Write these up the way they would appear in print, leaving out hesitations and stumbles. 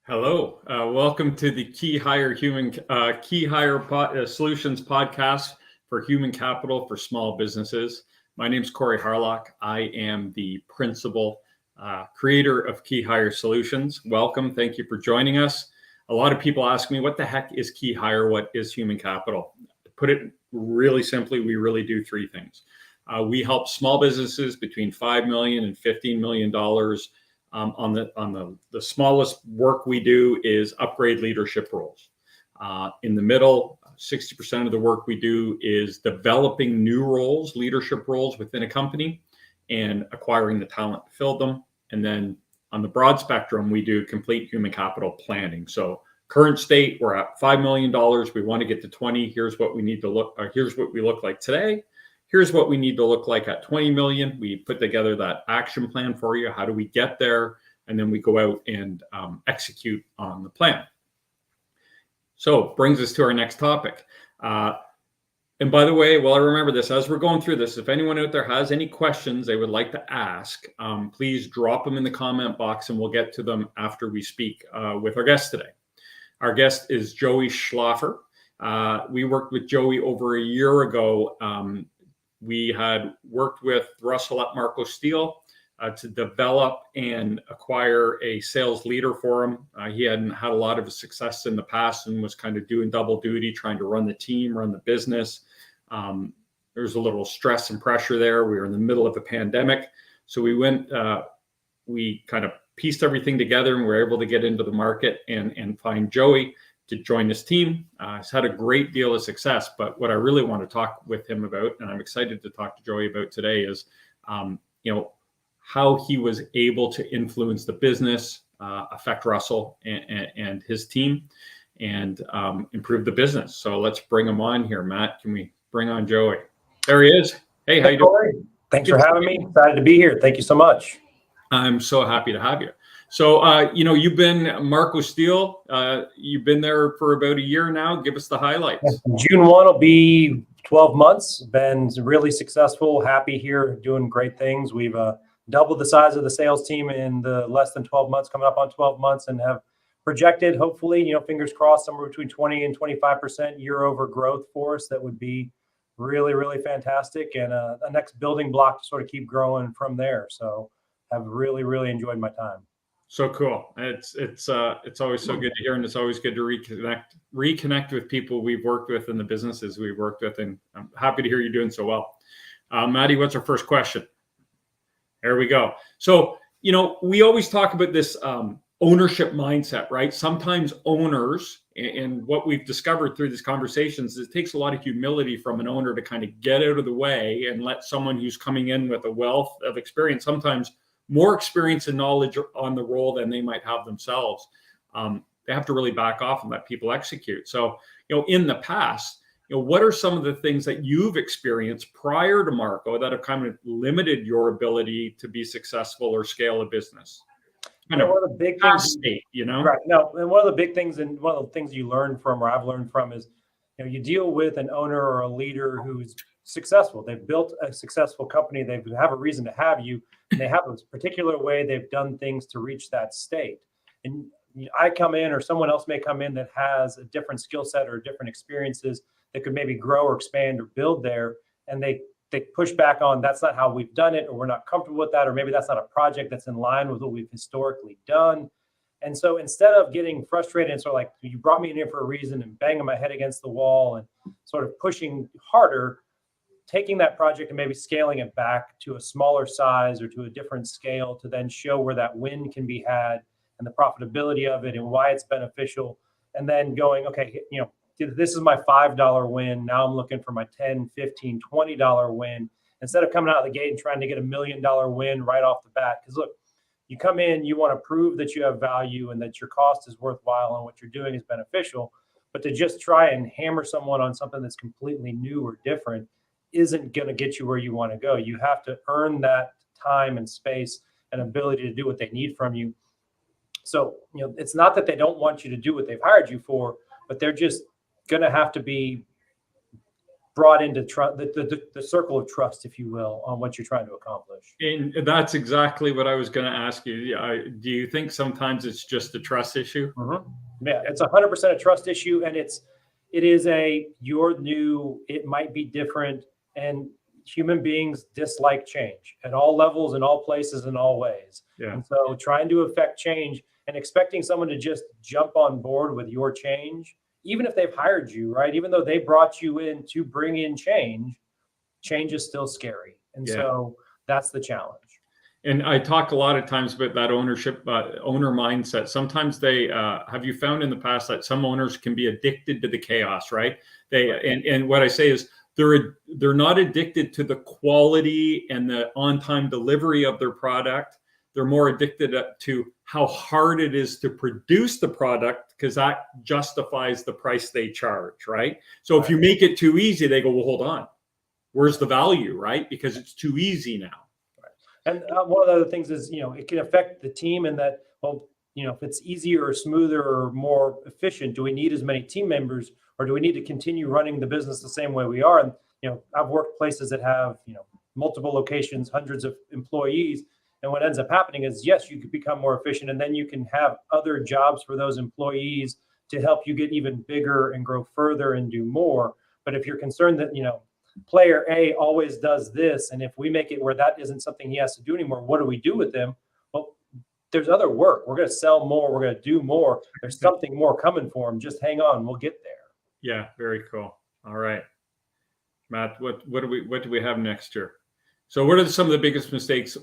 Hello, welcome to the Key Hire Solutions podcast for human capital for small businesses. My name is Corey Harlock. I am the principal creator of Key Hire Solutions. Welcome. Thank you for joining us. A lot of people ask me, what the heck is Key Hire? What is human capital? To put it really simply, we really do three things. We help small businesses between $5 million and $15 million. On the smallest work we do is upgrade leadership roles. In the middle, 60% of the work we do is developing new roles, leadership roles within a company, and acquiring the talent to fill them. And then on the broad spectrum, we do complete human capital planning. So current state, we're at $5 million. We want to get to 20. Here's what we need to look. Here's what we look like today. Here's what we need to look like at 20 million. We put together that action plan for you. How do we get there? And then we go out and execute on the plan. So brings us to our next topic. And by the way, while I remember this, as we're going through this, if anyone out there has any questions they would like to ask, please drop them in the comment box and we'll get to them after we speak with our guest today. Our guest is Joey Schlaffer. We worked with Joey over a year ago. We had worked with Russell at Marco Steel to develop and acquire a sales leader for him. He hadn't had a lot of success in the past and was kind of doing double duty, trying to run the team, run the business. There was a little stress and pressure there. We were in the middle of a pandemic. So we kind of pieced everything together and we were able to get into the market and find Joey to join this team. He's had a great deal of success, but what I really want to talk with him about, and I'm excited to talk to Joey about today, is how he was able to influence the business, affect Russell and his team, and improve the business. So let's bring him on here. Matt, can we bring on Joey? There he is. Hey, how you doing? Thanks for having me. Excited to be here. Thank you so much. I'm so happy to have you. So, you've been Marco Steel. You've been there for about a year now. Give us the highlights. June 1 will be 12 months. Been really successful. Happy here, doing great things. We've doubled the size of the sales team in the less than 12 months, coming up on 12 months, and have projected, hopefully, fingers crossed, somewhere between 20 and 25% year over growth for us. That would be really, really fantastic, and a next building block to sort of keep growing from there. So, have really, really enjoyed my time. So cool. It's always so good to hear, and it's always good to reconnect with people we've worked with and the businesses we've worked with, and I'm happy to hear you're doing so well. Maddie, what's our first question? There we go. So, we always talk about this ownership mindset, right? Sometimes owners, and what we've discovered through these conversations, is it takes a lot of humility from an owner to kind of get out of the way and let someone who's coming in with a wealth of experience, sometimes more experience and knowledge on the role than they might have themselves. They have to really back off and let people execute. So, in the past, what are some of the things that you've experienced prior to Marco that have kind of limited your ability to be successful or scale a business? One of the big things, Right. No, and one of the big things, and one of the things you learn from, or I've learned from, is, you deal with an owner or a leader who's successful. They've built a successful company. They have a reason to have you, and they have a particular way they've done things to reach that state. And I come in, or someone else may come in that has a different skill set or different experiences that could maybe grow or expand or build there, and they push back on, that's not how we've done it, or we're not comfortable with that, or maybe that's not a project that's in line with what we've historically done. And so instead of getting frustrated and sort of like, you brought me in here for a reason, and banging my head against the wall and sort of pushing harder, taking that project and maybe scaling it back to a smaller size or to a different scale to then show where that win can be had and the profitability of it and why it's beneficial. And then going, okay, this is my $5 win. Now I'm looking for my $10, $15, $20 win, instead of coming out of the gate and trying to get $1 million win right off the bat. Because look, you come in, you want to prove that you have value and that your cost is worthwhile and what you're doing is beneficial. But to just try and hammer someone on something that's completely new or different isn't going to get you where you want to go. You have to earn that time and space and ability to do what they need from you. So, it's not that they don't want you to do what they've hired you for, but they're just going to have to be brought into the circle of trust, if you will, on what you're trying to accomplish. And that's exactly what I was going to ask you. Do you think sometimes it's just a trust issue? Yeah, it's 100% a trust issue, and it is you're new, it might be different, and human beings dislike change at all levels, in all places, in all ways. Yeah. And so trying to affect change and expecting someone to just jump on board with your change, even if they've hired you, right? Even though they brought you in to bring in change is still scary. And so that's the challenge. And I talk a lot of times about that owner mindset. Sometimes they have you found in the past that some owners can be addicted to the chaos, right? And what I say is they're not addicted to the quality and the on-time delivery of their product. They're more addicted to how hard it is to produce the product, because that justifies the price they charge, right? So if you make it too easy, they go, well, hold on, where's the value, right? Because it's too easy now. And one of the other things is, it can affect the team in that, well, if it's easier or smoother or more efficient, do we need as many team members, or do we need to continue running the business the same way we are? And, I've worked places that have, multiple locations, hundreds of employees. And what ends up happening is, yes, you could become more efficient, and then you can have other jobs for those employees to help you get even bigger and grow further and do more. But if you're concerned that, player A always does this, and if we make it where that isn't something he has to do anymore, what do we do with them? Well, there's other work. We're going to sell more. We're going to do more. There's something more coming for him. Just hang on. We'll get there. Yeah, very cool. All right, Matt, what do we have next year? So what are some of the biggest mistakes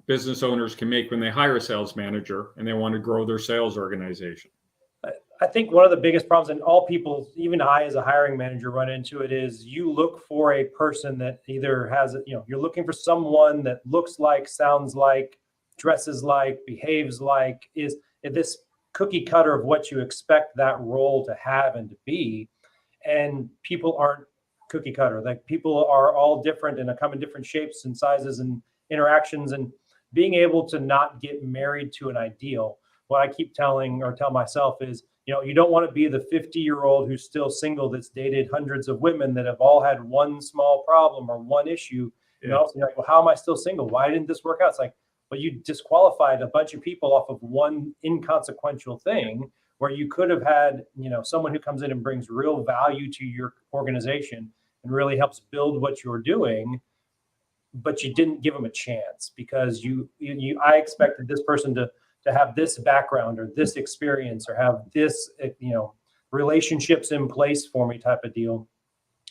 business owners can make when they hire a sales manager and they want to grow their sales organization? I think one of the biggest problems, and all people, even I as a hiring manager, run into it, is you look for a person that either has, you're looking for someone that looks like, sounds like, dresses like, behaves like, is this cookie cutter of what you expect that role to have and to be. And people aren't cookie cutter. Like, people are all different and come in different shapes and sizes and interactions, and being able to not get married to an ideal. What I keep tell myself is, you don't want to be the 50-year-old who's still single that's dated hundreds of women that have all had one small problem or one issue. Yeah. So you're like, well, how am I still single? Why didn't this work out? It's like, well, you disqualified a bunch of people off of one inconsequential thing, where you could have had, someone who comes in and brings real value to your organization and really helps build what you're doing, but you didn't give them a chance because I expected this person to have this background or this experience or have this, relationships in place for me type of deal.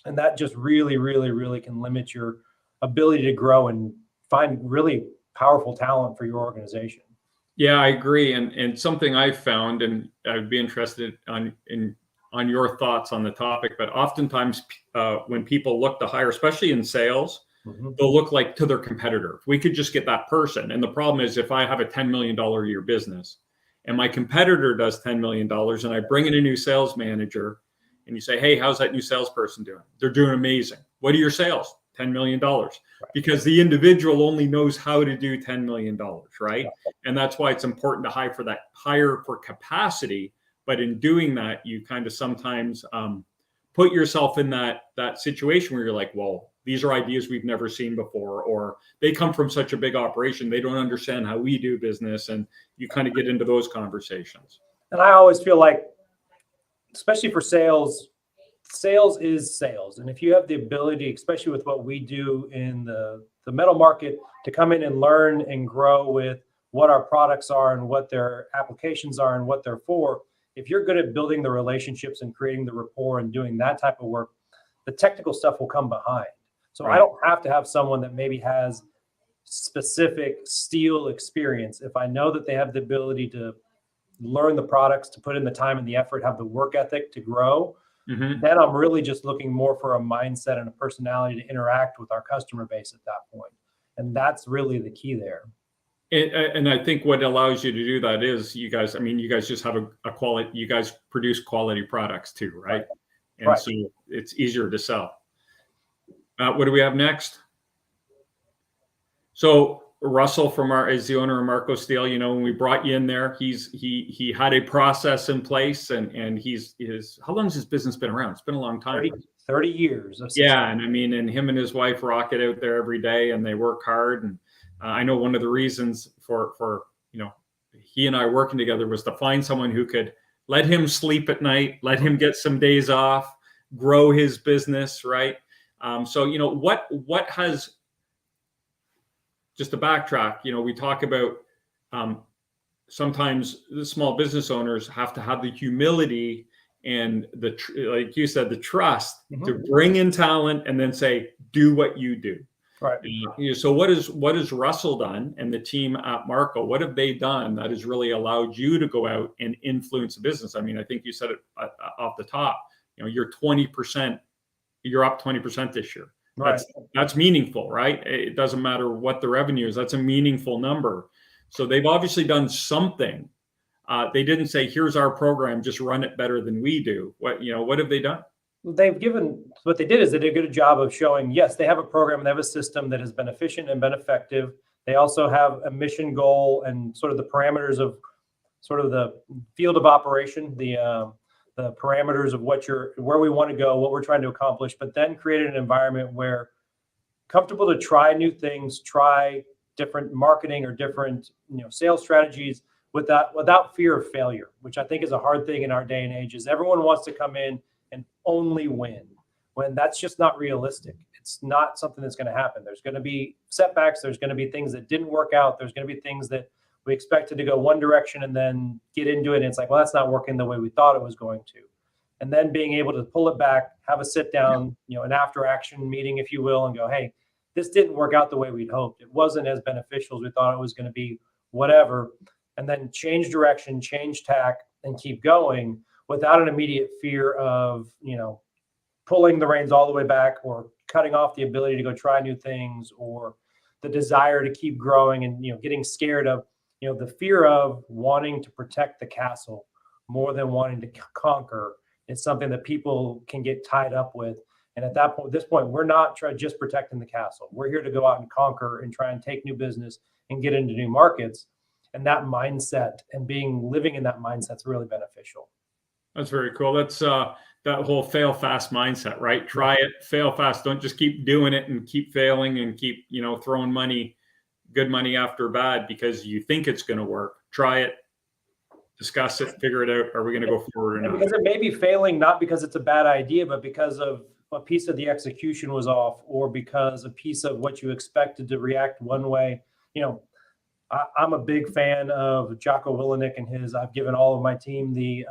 And that just really, really, really can limit your ability to grow and find really powerful talent for your organization. Yeah, I agree. And something I've found, and I'd be interested on your thoughts on the topic, but oftentimes when people look to hire, especially in sales, they'll look like to their competitor. If we could just get that person. And the problem is, if I have a $10 million a year business and my competitor does $10 million and I bring in a new sales manager and you say, hey, how's that new salesperson doing? They're doing amazing. What are your sales? $10 million. Because the individual only knows how to do $10 million, right? And that's why it's important to hire for capacity. But in doing that, you kind of sometimes put yourself in that situation where you're like, well, these are ideas we've never seen before, or they come from such a big operation, they don't understand how we do business, and you kind of get into those conversations. And I always feel like, especially for sales is sales. And if you have the ability, especially with what we do in the metal market, to come in and learn and grow with what our products are and what their applications are and what they're for, if you're good at building the relationships and creating the rapport and doing that type of work, the technical stuff will come behind. So I don't have to have someone that maybe has specific steel experience. If I know that they have the ability to learn the products, to put in the time and the effort, have the work ethic to grow, then I'm really just looking more for a mindset and a personality to interact with our customer base at that point. And that's really the key there. And I think what allows you to do that is you guys just have a quality, you guys produce quality products too, right? And so it's easier to sell. What do we have next? So Russell is the owner of Marco Steel. When we brought you in there, he had a process in place, and how long has his business been around? It's been a long time. 30 years of success. Yeah, and I mean, and him and his wife rock it out there every day, and they work hard. And I know one of the reasons for he and I working together was to find someone who could let him sleep at night, let him get some days off, grow his business, right? So what has, just to backtrack, we talk about sometimes the small business owners have to have the humility and like you said, the trust to bring in talent and then say, do what you do. Right. So what has Russell done and the team at Marco? What have they done that has really allowed you to go out and influence the business? I mean, I think you said it off the top. You're 20%. You're up 20% this year. Right. That's meaningful, right? It doesn't matter what the revenue is. That's a meaningful number. So they've obviously done something. They didn't say, here's our program, just run it better than we do. What have they done? What they did is they did a good job of showing, yes, they have a program, they have a system that has been efficient and been effective. They also have a mission goal and sort of the parameters of sort of the field of operation, the parameters of where we want to go, what we're trying to accomplish, but then created an environment where comfortable to try new things, try different marketing or different sales strategies without fear of failure, which I think is a hard thing in our day and age. Is everyone wants to come in and only win, when that's just not realistic. It's not something that's going to happen. There's going to be setbacks. There's going to be things that didn't work out. There's going to be things that we expected to go one direction and then get into it. And it's like, well, that's not working the way we thought it was going to. And then being able to pull it back, have a sit down, an after action meeting, if you will, and go, hey, this didn't work out the way we'd hoped. It wasn't as beneficial as we thought it was going to be, whatever. And then change direction, change tack, and keep going without an immediate fear of, pulling the reins all the way back or cutting off the ability to go try new things, or the desire to keep growing and, getting scared of, the fear of wanting to protect the castle more than wanting to conquer. It's something that people can get tied up with. And at this point, we're not just protecting the castle. We're here to go out and conquer and try and take new business and get into new markets. And that mindset and living in that mindset is really beneficial. That's very cool. That's that whole fail fast mindset, right? Try it, fail fast. Don't just keep doing it and keep failing and keep, throwing good money after bad because you think it's going to work. Try it, discuss it, figure it out. Are we going to go forward or not? Because it may be failing, not because it's a bad idea, but because of a piece of the execution was off, or because a piece of what you expected to react one way. I'm a big fan of Jocko Willenick and I've given all of my team the,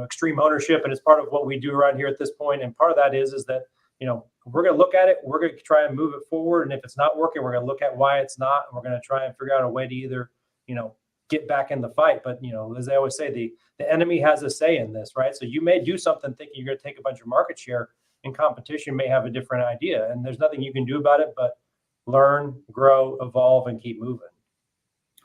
extreme ownership, and it's part of what we do around here at this point. And part of that is that, we're going to look at it, we're going to try and move it forward. And if it's not working, we're going to look at why it's not, and we're going to try and figure out a way to either, get back in the fight. But, as they always say, the enemy has a say in this, right? So you may do something thinking you're going to take a bunch of market share, and competition may have a different idea, and there's nothing you can do about it, but learn, grow, evolve, and keep moving.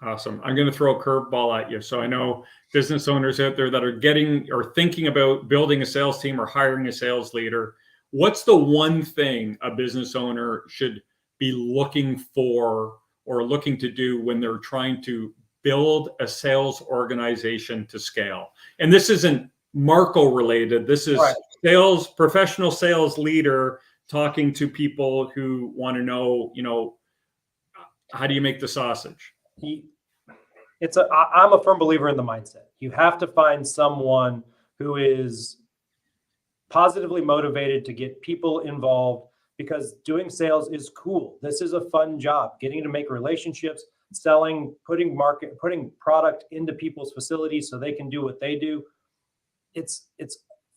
Awesome. I'm going to throw a curveball at you. So I know business owners out there that are getting or thinking about building a sales team or hiring a sales leader. What's the one thing a business owner should be looking for or looking to do when they're trying to build a sales organization to scale? And this isn't Marco related. This is professional sales leader talking to people who want to know, how do you make the sausage? I'm a firm believer in the mindset. You have to find someone who is positively motivated to get people involved, because doing sales is cool. This is a fun job, getting to make relationships, selling, putting product into people's facilities so they can do what they do. It's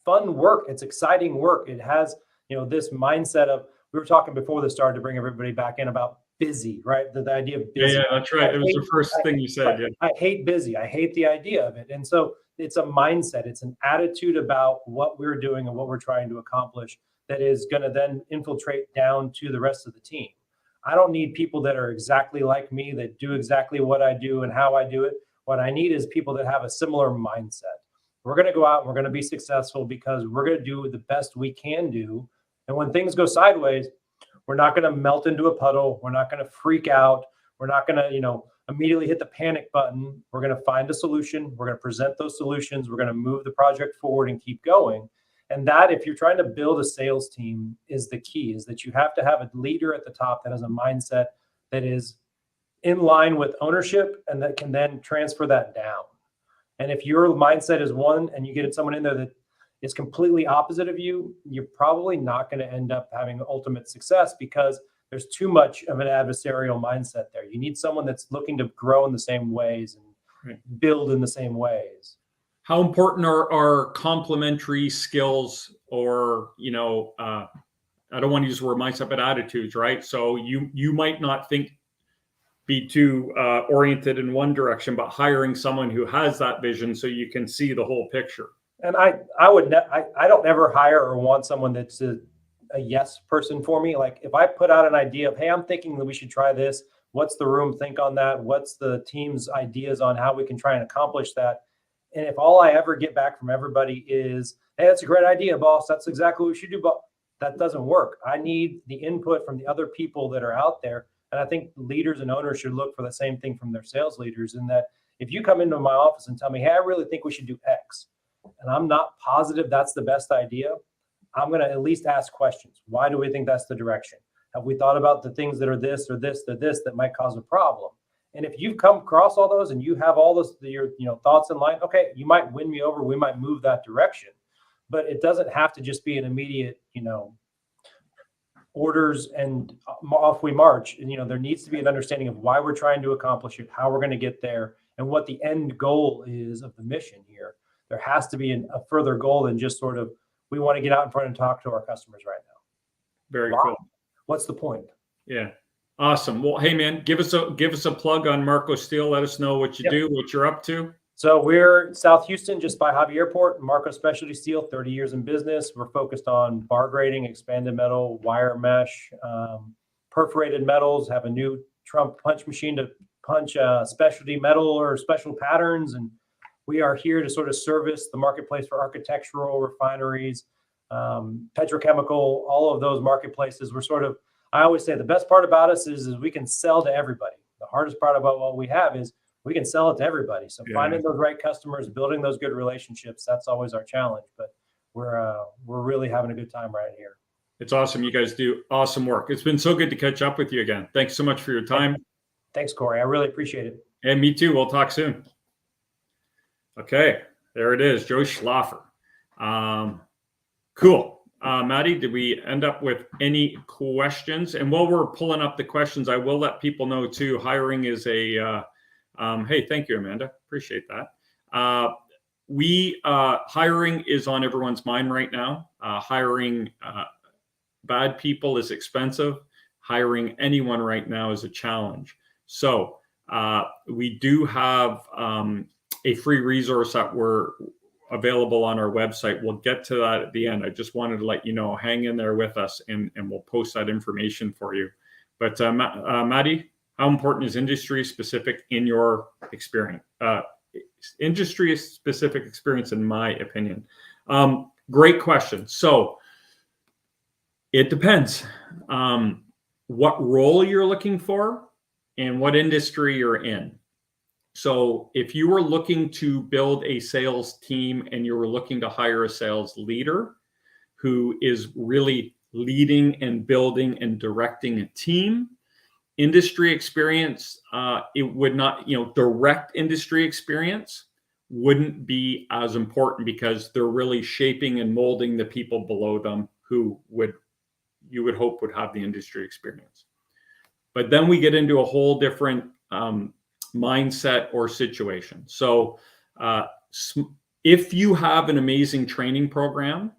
fun work. It's exciting work. It has, this mindset of, we were talking before this started to bring everybody back in about busy, right? The idea of busy. Yeah, that's right. It was the first thing you said. Yeah. I hate busy. I hate the idea of it. And so it's a mindset. It's an attitude about what we're doing and what we're trying to accomplish that is going to then infiltrate down to the rest of the team. I don't need people that are exactly like me, that do exactly what I do and how I do it. What I need is people that have a similar mindset. We're going to go out and we're going to be successful because we're going to do the best we can do. And when things go sideways, we're not going to melt into a puddle. We're not going to freak out. We're not going to, immediately hit the panic button. We're going to find a solution. We're going to present those solutions. We're going to move the project forward and keep going. And that, if you're trying to build a sales team, is the key, is that you have to have a leader at the top that has a mindset that is in line with ownership and that can then transfer that down. And if your mindset is one and you get someone in there that is completely opposite of you, you're probably not going to end up having ultimate success because there's too much of an adversarial mindset there. You need someone that's looking to grow in the same ways and build in the same ways. How important are complementary skills, or, I don't want to use the word mindset, but attitudes, right? So you might not be too oriented in one direction, but hiring someone who has that vision so you can see the whole picture. And I don't ever hire or want someone that's a yes person for me. Like if I put out an idea of, hey, I'm thinking that we should try this. What's the room think on that? What's the team's ideas on how we can try and accomplish that? And if all I ever get back from everybody is, hey, that's a great idea, boss. That's exactly what we should do. But that doesn't work. I need the input from the other people that are out there. And I think leaders and owners should look for the same thing from their sales leaders. In that if you come into my office and tell me, hey, I really think we should do X, and I'm not positive that's the best idea, I'm going to at least ask questions. Why do we think that's the direction? Have we thought about the things that are this or this or this that might cause a problem? And if you've come across all those and you have all those, your thoughts in line, okay, you might win me over. We might move that direction, but it doesn't have to just be an immediate, orders and off we march. And, there needs to be an understanding of why we're trying to accomplish it, how we're going to get there, and what the end goal is of the mission here. There has to be a further goal than just sort of, we want to get out in front and talk to our customers right now. Very cool. What's the point? Yeah. Awesome. Well, hey man, give us a plug on Marco Steel. Let us know what you do, what you're up to. So we're South Houston, just by Hobby Airport. Marco Specialty Steel, 30 years in business. We're focused on bar grading, expanded metal, wire mesh, perforated metals. Have a new Trump punch machine to punch specialty metal or special patterns. And we are here to sort of service the marketplace for architectural, refineries, petrochemical, all of those marketplaces. We're sort of, I always say the best part about us is we can sell to everybody. The hardest part about what we have is we can sell it to everybody. So finding those right customers, building those good relationships, that's always our challenge. But we're really having a good time right here. It's awesome. You guys do awesome work. It's been so good to catch up with you again. Thanks so much for your time. Thanks, Corey. I really appreciate it. And me too. We'll talk soon. Okay, there it is, Joey Schlaffer. Cool. Maddie, did we end up with any questions? And while we're pulling up the questions, I will let people know too, hiring is a, hey, thank you, Amanda. Appreciate that. Hiring is on everyone's mind right now. Hiring bad people is expensive. Hiring anyone right now is a challenge. So we do have a free resource that we're available on our website. We'll get to that at the end. I just wanted to let you know, hang in there with us and we'll post that information for you. But Maddie, how important is industry specific in your experience? Industry specific experience, in my opinion. Great question. So it depends what role you're looking for and what industry you're in. So if you were looking to build a sales team and you were looking to hire a sales leader who is really leading and building and directing a team, industry experience, it would not, direct industry experience wouldn't be as important because they're really shaping and molding the people below them who you would hope would have the industry experience. But then we get into a whole different mindset or situation. So if you have an amazing training program,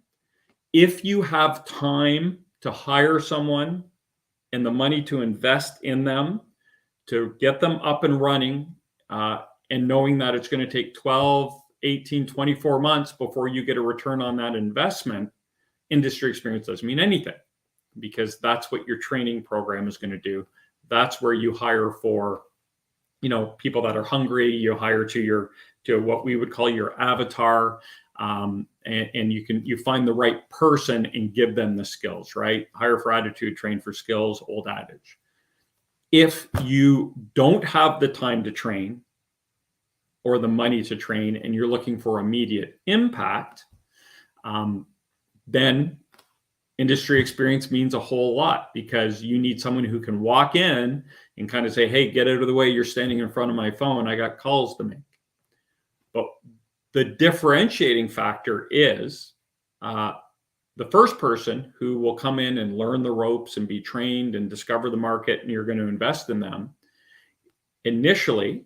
if you have time to hire someone and the money to invest in them, to get them up and running, and knowing that it's going to take 12, 18, 24 months before you get a return on that investment, industry experience doesn't mean anything because that's what your training program is going to do. That's where you hire for people that are hungry. You hire to what we would call your avatar, and you find the right person and give them the skills, right? Hire for attitude, train for skills, old adage. If you don't have the time to train or the money to train and you're looking for immediate impact, then industry experience means a whole lot, because you need someone who can walk in and kind of say, hey, get out of the way. You're standing in front of my phone. I got calls to make. But the differentiating factor is the first person who will come in and learn the ropes and be trained and discover the market, and you're going to invest in them initially,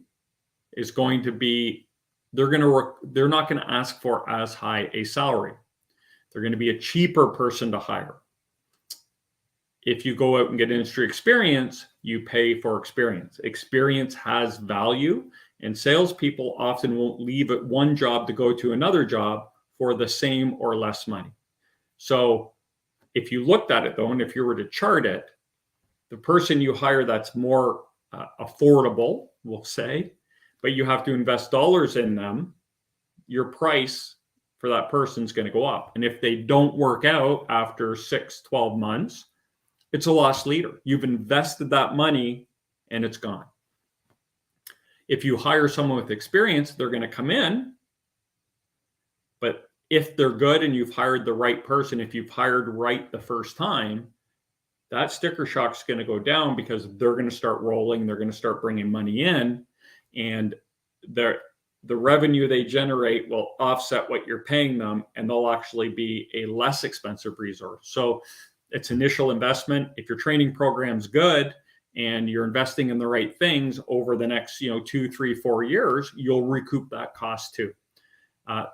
is going to be, they're not going to ask for as high a salary. They're going to be a cheaper person to hire. If you go out and get industry experience, you pay for experience. Experience has value, and salespeople often won't leave at one job to go to another job for the same or less money. So if you looked at it though, and if you were to chart it, the person you hire that's more affordable, we'll say, but you have to invest dollars in them, your price for that person is going to go up. And if they don't work out after 6, 12 months, it's a lost leader. You've invested that money and it's gone. If you hire someone with experience, they're going to come in, but if they're good and you've hired the right person, if you've hired right the first time, that sticker shock is going to go down, because they're going to start rolling, they're going to start bringing money in, and the revenue they generate will offset what you're paying them, and they'll actually be a less expensive resource. So it's initial investment. If your training program's good and you're investing in the right things over the next 2, 3, 4 years, you'll recoup that cost too.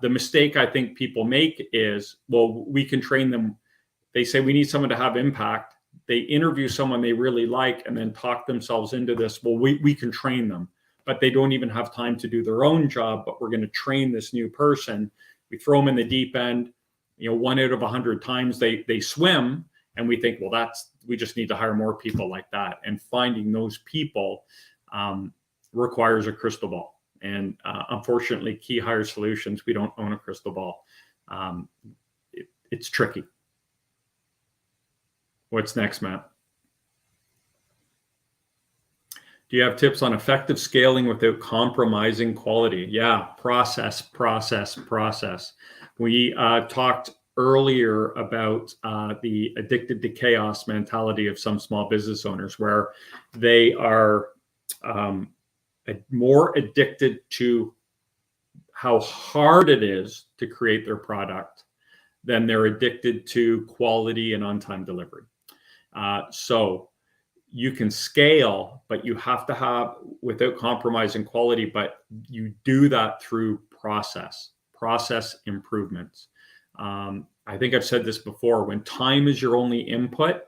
The mistake I think people make is, well, we can train them. They say we need someone to have impact. They interview someone they really like and then talk themselves into this. Well, we can train them, but they don't even have time to do their own job. But we're going to train this new person. We throw them in the deep end. 1 out of 100 times they swim, and we think, well, we just need to hire more people like that. And finding those people requires a crystal ball. And unfortunately, Key Hire Solutions, we don't own a crystal ball. It's tricky. What's next, Matt? Do you have tips on effective scaling without compromising quality? Yeah, process. We talked earlier about the addicted to chaos mentality of some small business owners, where they are more addicted to how hard it is to create their product than they're addicted to quality and on-time delivery. So you can scale, but you have to have, without compromising quality, but you do that through process improvements. I think I've said this before, when time is your only input,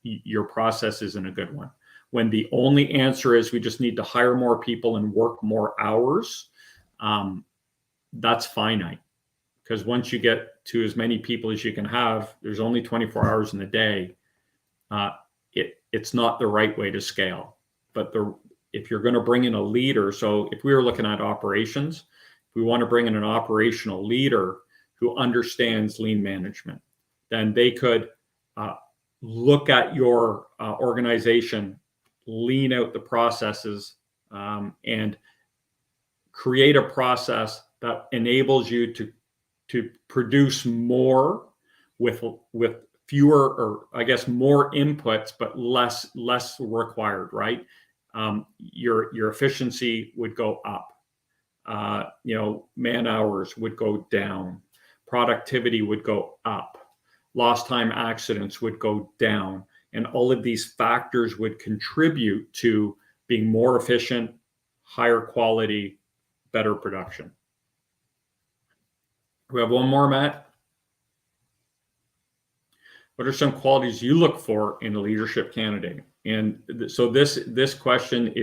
your process isn't a good one. When the only answer is we just need to hire more people and work more hours, that's finite. Because once you get to as many people as you can have, there's only 24 hours in the day. It's not the right way to scale. But if you're going to bring in a leader, so if we were looking at operations, we want to bring in an operational leader who understands lean management, then they could look at your organization, lean out the processes, and create a process that enables you to produce more with fewer, or I guess more inputs, but less required, right? Your efficiency would go up. Man hours would go down. Productivity would go up. Lost time accidents would go down. And all of these factors would contribute to being more efficient, higher quality, better production. We have one more, Matt. What are some qualities you look for in a leadership candidate? And so this question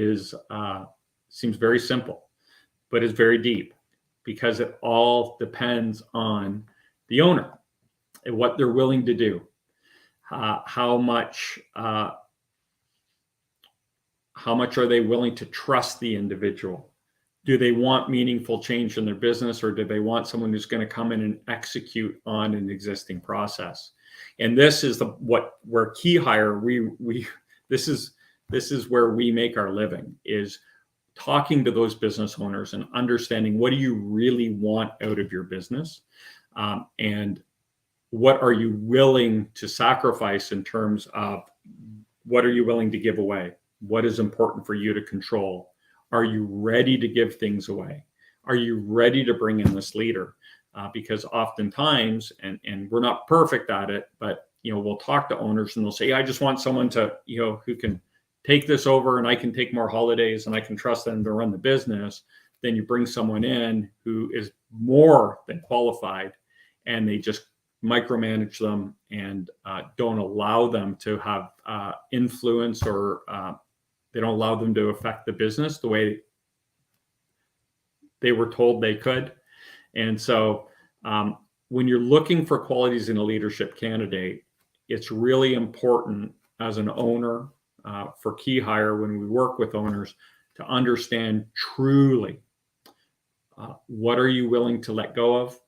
seems very simple, but is very deep, because it all depends on the owner and what they're willing to do. How much are they willing to trust the individual? Do they want meaningful change in their business, or do they want someone who's going to come in and execute on an existing process? And this is where Key Hire, this is where we make our living, is talking to those business owners and understanding, what do you really want out of your business, and what are you willing to sacrifice in terms of what are you willing to give away? What is important for you to control? Are you ready to give things away? Are you ready to bring in this leader? Because oftentimes, and we're not perfect at it, but we'll talk to owners and they'll say, I just want someone to, who can take this over and I can take more holidays and I can trust them to run the business. Then you bring someone in who is more than qualified and they just micromanage them and don't allow them to have influence, or they don't allow them to affect the business the way they were told they could. And so when you're looking for qualities in a leadership candidate, it's really important as an owner for Key Hire, when we work with owners, to understand truly what are you willing to let go of?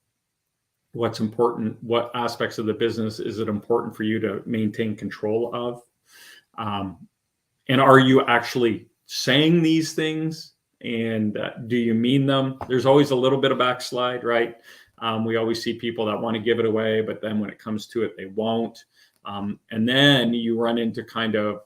What's important? What aspects of the business is it important for you to maintain control of? And are you actually saying these things? And do you mean them? There's always a little bit of backslide, right? We always see people that want to give it away, but then when it comes to it, they won't. And then you run into kind of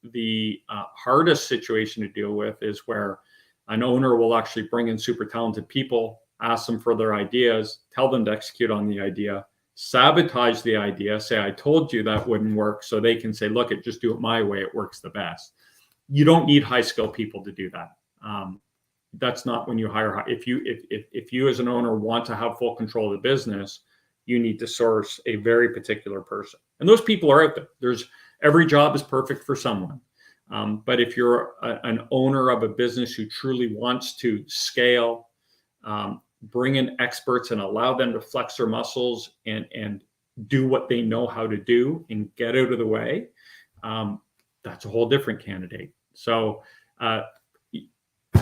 the hardest situation to deal with is where an owner will actually bring in super talented people, ask them for their ideas, tell them to execute on the idea, sabotage the idea, say, I told you that wouldn't work, so they can say, look, just do it my way, it works the best. You don't need high skilled people to do that. That's not when you hire. If you as an owner want to have full control of the business, you need to source a very particular person. And those people are out there. Every job is perfect for someone. But if you're an owner of a business who truly wants to scale, bring in experts and allow them to flex their muscles and do what they know how to do and get out of the way, that's a whole different candidate. So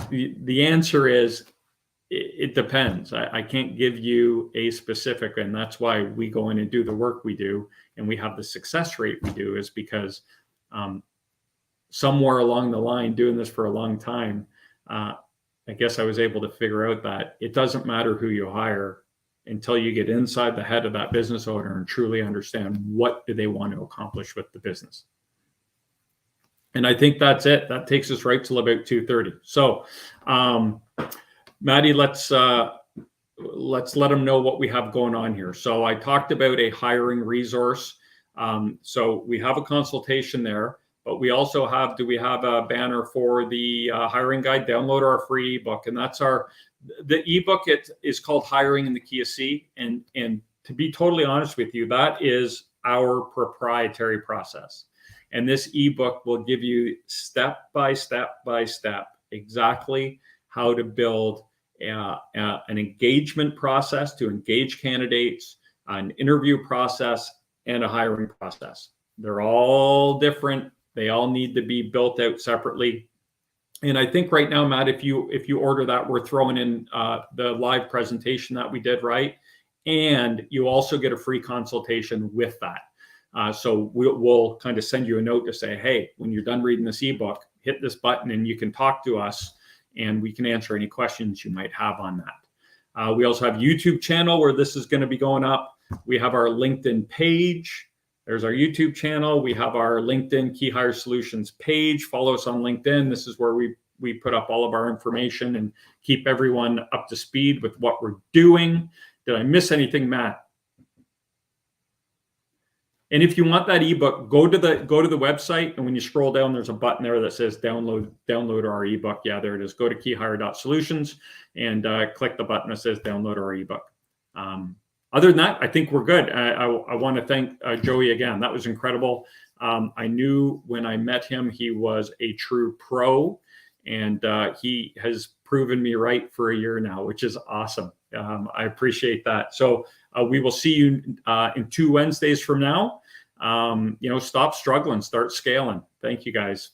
the answer is it depends. I can't give you a specific, and that's why we go in and do the work we do, and we have the success rate we do, is because somewhere along the line, doing this for a long time, I guess I was able to figure out that it doesn't matter who you hire until you get inside the head of that business owner and truly understand what do they want to accomplish with the business. And I think that's it. That takes us right till about 2:30. So, Maddie, let's let them know what we have going on here. So I talked about a hiring resource. So we have a consultation there. But we also have, do we have a banner for the hiring guide? Download our free ebook. And that's the ebook, it is called Hiring in the Key of C. And to be totally honest with you, that is our proprietary process. And this ebook will give you step by step by step exactly how to build an engagement process to engage candidates, an interview process, and a hiring process. They're all different. They all need to be built out separately. And I think right now, Matt, if you order that, we're throwing in the live presentation that we did, right? And you also get a free consultation with that. So we'll kind of send you a note to say, hey, when you're done reading this ebook, hit this button and you can talk to us and we can answer any questions you might have on that. We also have a YouTube channel where this is going to be going up. We have our LinkedIn page. There's our YouTube channel. We have our LinkedIn Key Hire Solutions page. Follow us on LinkedIn. This is where we put up all of our information and keep everyone up to speed with what we're doing. Did I miss anything, Matt? And if you want that ebook, go to the website, and when you scroll down, there's a button there that says download our ebook. Yeah, there it is. Go to keyhire.solutions and click the button that says download our ebook. Other than that, I think we're good. I want to thank Joey again. That was incredible. I knew when I met him, he was a true pro, and he has proven me right for a year now, which is awesome. I appreciate that. So we will see you in 2 Wednesdays from now. Stop struggling, start scaling. Thank you, guys.